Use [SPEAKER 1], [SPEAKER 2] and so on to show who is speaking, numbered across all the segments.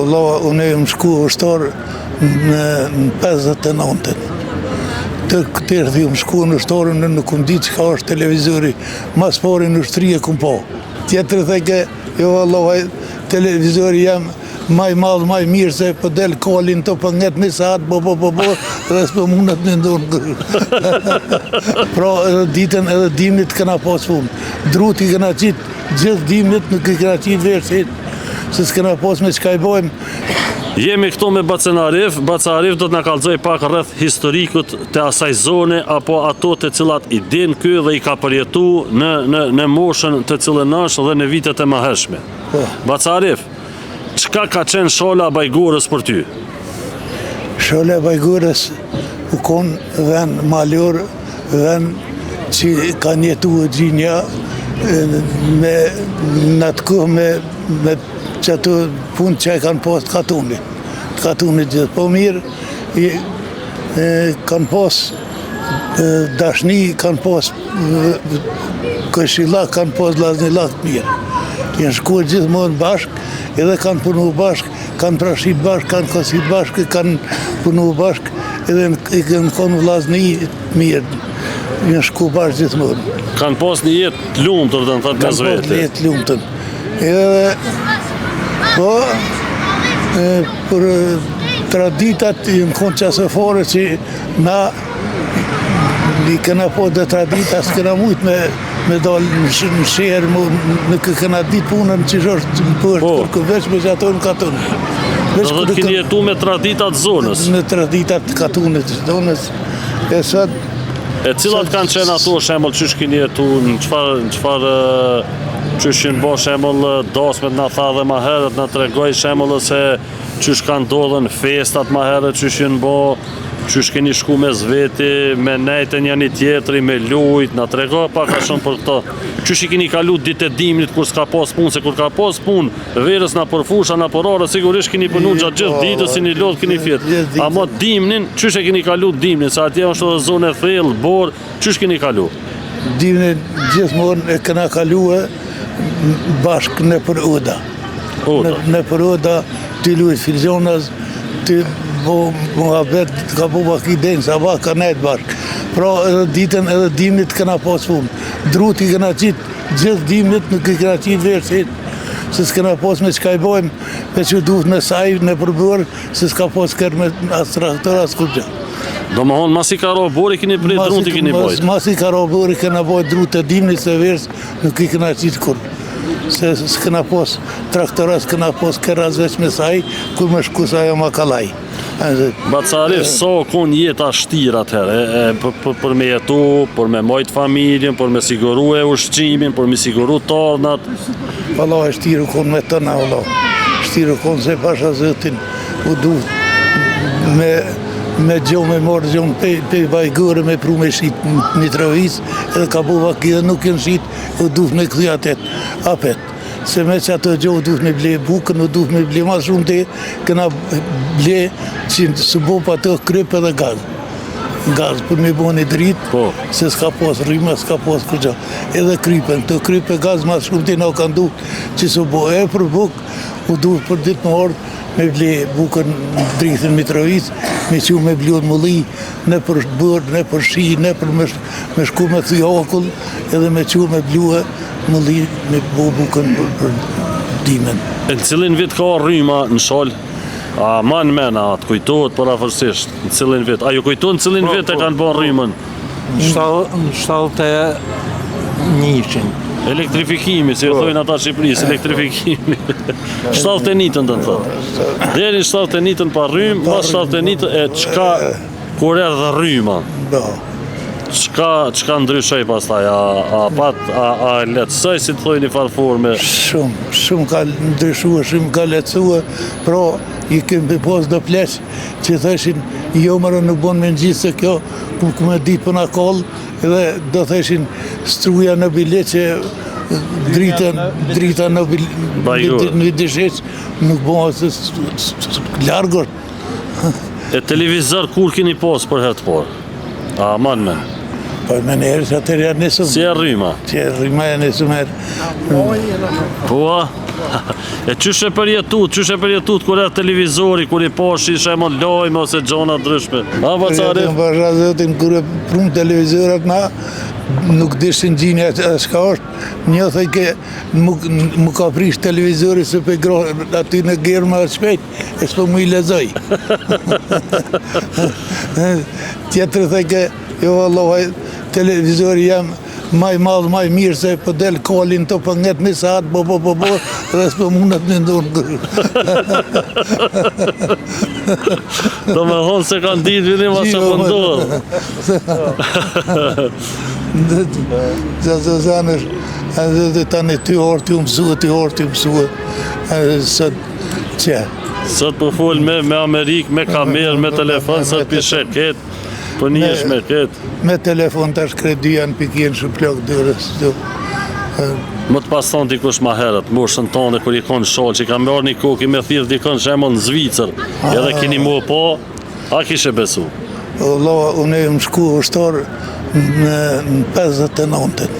[SPEAKER 1] Allah, unë e më shku ushtar në 59-ën. Të këtër dhe më shku në ushtarën në nuk më ditë që ka është televizori, mas pari në ushtri e këm po. Tjetër theke, jo Allah, televizori jam maj madhë, maj mirë, se për del kalin të për nget një saat, dhe s'pë mundet në ndonë. Pra edhe ditën edhe dimnit këna pas punë. Druti këna qitë, gjithë dimnit nuk i këna qitë vërshit, se s'këna pas me qka i bojmë.
[SPEAKER 2] Jemi këto me Bacen Arif. Bacen Arif do të na kallëzoj pak rreth historikut të asaj zone apo ato të cilat i din ky dhe i ka përjetu në moshën të cilën është dhe në vitet e mëhershme. Bacen Arif, çka ka qenë shola e Bajgurës për ty?
[SPEAKER 1] Shola e Bajgurës u konë vend malor, vend që kanë jetu e gjinja me në të kohë me që ato punë që e kanë pas të katunit gjithë. Po mirë, kanë pas dashni, kanë pas këshillak, kanë pas laznilak të mirë. Jenë shkuar gjithmonë bashkë, edhe kanë punu bashkë, kanë prashit bashkë, kanë kosit bashkë, kanë punu bashkë, edhe i kanë konë lazni të mirë. Jenë shku bashkë gjithmonë.
[SPEAKER 2] Kanë pas një jetë të lumëtër, dhe në thëtë mes vete.
[SPEAKER 1] Kanë pas një jetë të lumëtër. Edhe po, për traditat i në konë qasëfare që na i këna po dhe traditat s'këna mujtë me dalë në shërë, në këna ditë punën që është për këveç me që ato në katunë.
[SPEAKER 2] Do të keni jetu me traditat zonës?
[SPEAKER 1] Me traditat katunit zonës.
[SPEAKER 2] E cilat kanë qenë ato shembull qysh keni jetu, në çfarë qyshin bo shembull dasmet na tha dhe ma herët na tregoj shembull se qysh kanë ndodhen festat ma herët qyshin bo, qysh keni shku mes veti, me nejten janë i tjetëri, me lujt, na tregoj pak a shumë për këto. Qysh i keni kalu ditë e dimnit kur s'ka pas punë, se kur ka pas punë, verës na përfusha, na përore, sigurisht keni punu gjatë gjithë ditës, si një lodh keni fjetë. Ama dimnin, qysh e keni kalu dimnin, sa atje është edhe zonë e thellë, borë, qysh keni kalu?
[SPEAKER 1] Dimnin gjithmonë e kena kaluë bashkë në për Oda. Në për Oda, të lujt filzonas, të muhabet, ka po baki denë, sa ba ka nejtë bashkë. Pra edhe ditën edhe dimnit këna pas punë. Druti këna qitë, gjithë dimnit nuk i këna qitë vërshit, se s'këna pas me qka i bojmë, pe që duhet në saj, në përbërë, se s'ka pas kërë me as traktor, as kur gjë.
[SPEAKER 2] Do më honë, masi ka ro bori kini prej druti kini bojt?
[SPEAKER 1] Masi ka ro bori këna bojt druti e dimnit se vërsh, nuk i këna qitë kur. Se s'këna pas traktora, s'këna pas kërë as veç me saj, kur me shku saj o ma kalaj.
[SPEAKER 2] Bacen Arif, so kon jeta shtirë atëherë, për me jetu, për me mojt familjen, për me siguru e ushqimin, për me siguru tornat?
[SPEAKER 1] Allah, shtirë kon me tëna, Allah. Shtirë kon se pasha zëtin, u du me gjo me morë gjo pe Bajgurë me pru me shqit Mitrovic, edhe ka bu vaki dhe nuk jenë shqit, u du me këthy atet, apet. Se me që ato gjohë duhet me ble bukën, duhet me ble ma shumë të, këna ble që së bo pa të kryp edhe gaz. Gaz, për me bo një dritë, se s'ka pas rrima, s'ka pas kërgja. Edhe krypen, të kryp e gaz ma shumë të nga kanë duhet që së bo e për bukë, u duhet për ditë më orë me ble bukën dritën Mitrovic, me që me blon mulli, ne për bërë, ne për shi, ne për me shku me thuj akull, edhe me që me blue mulli me bo bukën për dimen.
[SPEAKER 2] Në cilin vit ka rryma në shol? A man mena, të kujtohet për afërsisht, në cilin vit? A ju kujtohet në cilin vit e kanë bo rrymën?
[SPEAKER 3] Në 71-ën.
[SPEAKER 2] Elektrifikimi, si e thojnë ata Shqipërisë, elektrifikimi. 71-ën të thotë. Deri 71-ën pa rrymë, pas 71-ën e qka kur erdhe rryma? Qka ndryshoj pas taj? A letësoj, si të thojnë i farforme?
[SPEAKER 1] Shumë ka ndryshua, shumë ka letësua, pra i kemë pas do pleqë që thëshin, jo mërë nuk bon me në gjithë se kjo, ku me ditë për në kollë, edhe do thëshin struja në bilet që drita në disheq, nuk bon se largër.
[SPEAKER 2] E televizor kur kini pas për herë të porë? A man men?
[SPEAKER 1] Po me njerë që atër janë nesëm.
[SPEAKER 2] Si e rryma?
[SPEAKER 1] Si e rryma janë nesëm herë.
[SPEAKER 2] Po a? E qyshe përjetut kur e televizori, kur I poshi shemon lojme ose gjona ndryshme. A Vacarif?
[SPEAKER 1] Pasha zotin, kur e prum televizorat na, nuk dishin gjinja shka është, një thëj ke mu ka prish televizori se pe aty në gerë më shpejt, e s'po mu I lezoj. Tjetër thëj ke, jo Allah, televizori jam maj madhë, maj mirë, se për del kolin të për nget një saat, dhe s'po mundet në ndonë.
[SPEAKER 2] Do me thonë se kanë ditë vidim a që pëndohë.
[SPEAKER 1] Që zanësh, dhe tani 2 orë t'ju mësue, sot që?
[SPEAKER 2] Sot për full me Amerikë, me kamerë, me telefon, sot për sheket, për një shmeket.
[SPEAKER 1] Me telefon të është kredian për kjenë shumë plak dërës.
[SPEAKER 2] Më të pas thonë dikush ma herët, moshën tonë kër I konë shonë, që I ka mërë një kokë I me thirë dikon shemon në Zvicër, edhe kini mu po, a kishe besu?
[SPEAKER 1] Allah, unë e më shku ushtarë në 59-ën.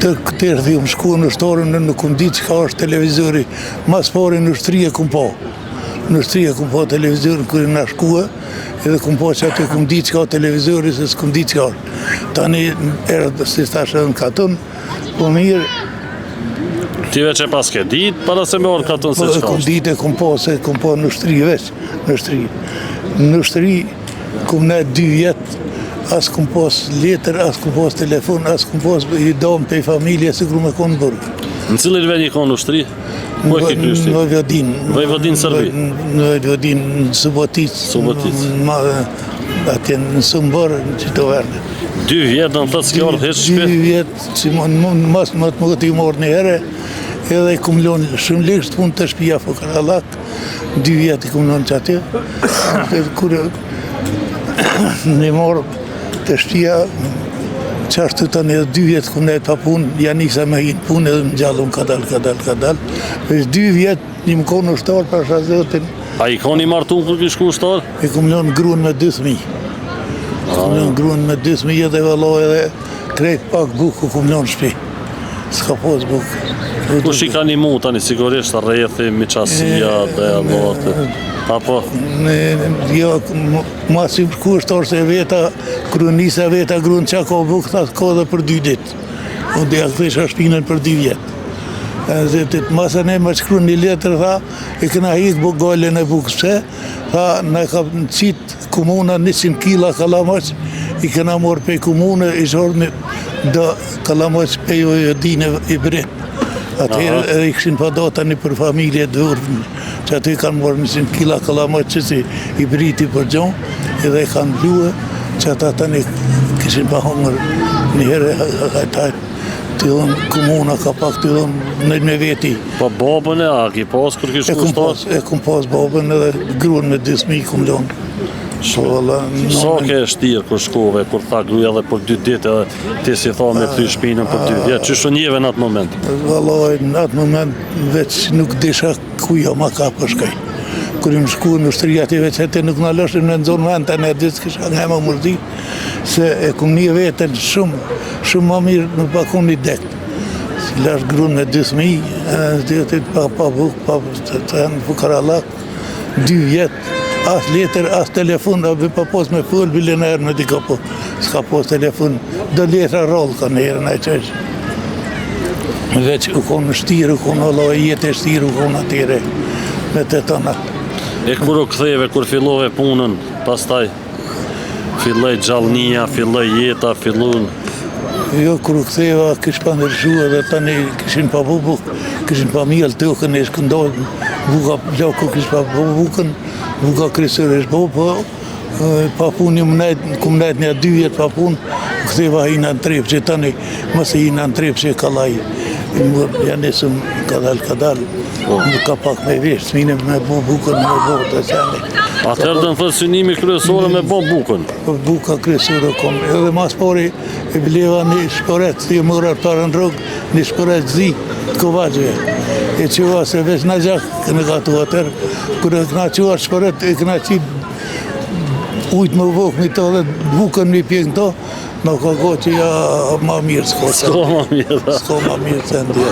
[SPEAKER 1] Të këtër dhe më shku në ushtarën, nuk më ditë që ka është televizori, mas pari në ushtri e kumë po. Në ushtri e kumë po televizorin kërë në shkuë, edhe kumë po që atë kumë ditë që ka televizori, se s'kumë ditë që ka është. Tani erë si stashë edhe në katun, po mirë.
[SPEAKER 2] Ti veç e pas ke ditë, para se me orë katun se që ka
[SPEAKER 1] Kumë ditë e kumë po, se kumë po në ushtri veç, në ushtri. Në ushtri kumë ne 2 vjetë, as kumë pos letër, as kumë pos telefon, as kumë pos I domë për familje, se kërë me konë burgë.
[SPEAKER 2] Në cilë venj I konë ushtri? Ku e ki kryshti?
[SPEAKER 1] Në Vojvodin.
[SPEAKER 2] Vojvodin Sërbi?
[SPEAKER 1] Në Vojvodin, në Subotic. Atje në Sumbor, në qito verne.
[SPEAKER 2] 2 vjetë në thëtë s'ke orë heqë shpe?
[SPEAKER 1] 2 vjetë, që mas më të më të I morë një herë, edhe I kumë lonë shumë lishtë punë të shpia Fukarallak. 2 vjetë I kumë lonë që atje. Kërë në morë të shpia, qashtu të një 2 vjetë kumë nejtë pa punë, janë nisa me hinë punë edhe më gjallon kadal. Vesh 2 vjetë një më konë ushtarë pasha zotin.
[SPEAKER 2] A I koni martun kër kishku ushtarë?
[SPEAKER 1] E kumë lonë grunë me 2.000. Kumë lonë grunë me 2.000 edhe vëlloj edhe krejt pak bukë kumë lonë shpi. S'ka pos bukë.
[SPEAKER 2] Kush I ka një mu tani sigurisht rrethi, miqasia dhe allatë? Apo?
[SPEAKER 1] Jo, ma si më shku ushtarë se veta, krunisa veta grunë qa ka bukë, ta ka dhe për 2 ditë. Unë dhe akvesha shpinën për 2 vjetë. Zetit, masa ne më shkru një letër, tha, I këna hikë gallën e bukës, pse? Tha, në ka qitë komuna 100 kila kalamaq, I këna morë pej komune, I shorë do kalamaq pej Vojvodin I Brit. Atëherë edhe I këshin pa data një për familje dërën, që aty kanë morë 100 kila kalamaq që si I Briti për gjonë, edhe kanë bluë, që ata tani këshin pa hongër një herë hajtajtë. Të dhëmë komuna ka pak të dhëmë në veti.
[SPEAKER 2] Pa babën e a ki pas kër kishku ushtarë?
[SPEAKER 1] E kum pas babën edhe grunë me 2.000 kum lonë.
[SPEAKER 2] Sa ke shtirë kër shkove, kur tha gruja dhe për 2 ditë edhe ti si tha me ty shpinën për 2 vjetë, që shënjeve në atë moment?
[SPEAKER 1] Valoj, në atë moment veç nuk disha kuja ma ka përshkaj. Kër im shku në ushtëria ti veç e nuk në lëshim në nëzonë vente në disë kisha nga ma mërdi, se e kum një vetën shumë ma mirë në pakun një dekë. Si lash grunë me 2.000, pa bukë, pa të janë Fukarallak, 2 vjetë, as letër, as telefon, pa pos me full bilenerë me dika po, s'ka pos telefon, do letra rollë ka në herën e qështë. Veç u konë shtirë, u konë Allah e jetë e shtirë, u konë atyre me të tonat.
[SPEAKER 2] E kur u ktheve, kur fillove punën, pastaj filloj gjallënia, filloj jeta, fillun?
[SPEAKER 1] Jo, kur u ktheva, kish pa ndërshua dhe tani kishin pa bukë, kishin pa mjellë tëkën, e shkëndojnë, buka plaku kish pa bukën, buka krysër e shbo, pa punë kum nejtë një 2 vjetë pa punë, u ktheva hina në trepë, që tani mëse hina në trepë që kalaj, janë esëm kadal, nuk ka pak me vesh, s'mine me bo bukën, me bo të qeni.
[SPEAKER 2] Atëherë dhe në thëtë synimi kryesore me bo bukën?
[SPEAKER 1] Buka kryesore kom, edhe mas pari e bleva një shporet, të mërar parë në rrugë, një shporet zi të kovaqëve. E qëva se veç në gjakë kënë gatu atër, kërë këna qëva shporet, e këna qitë ujtë më vokë mi të dhe bukën mi pjekë në to, në ka go që ja ma mirë s'ko.
[SPEAKER 2] S'ko ma mirë.
[SPEAKER 1] S'ko ma mirë të ndje.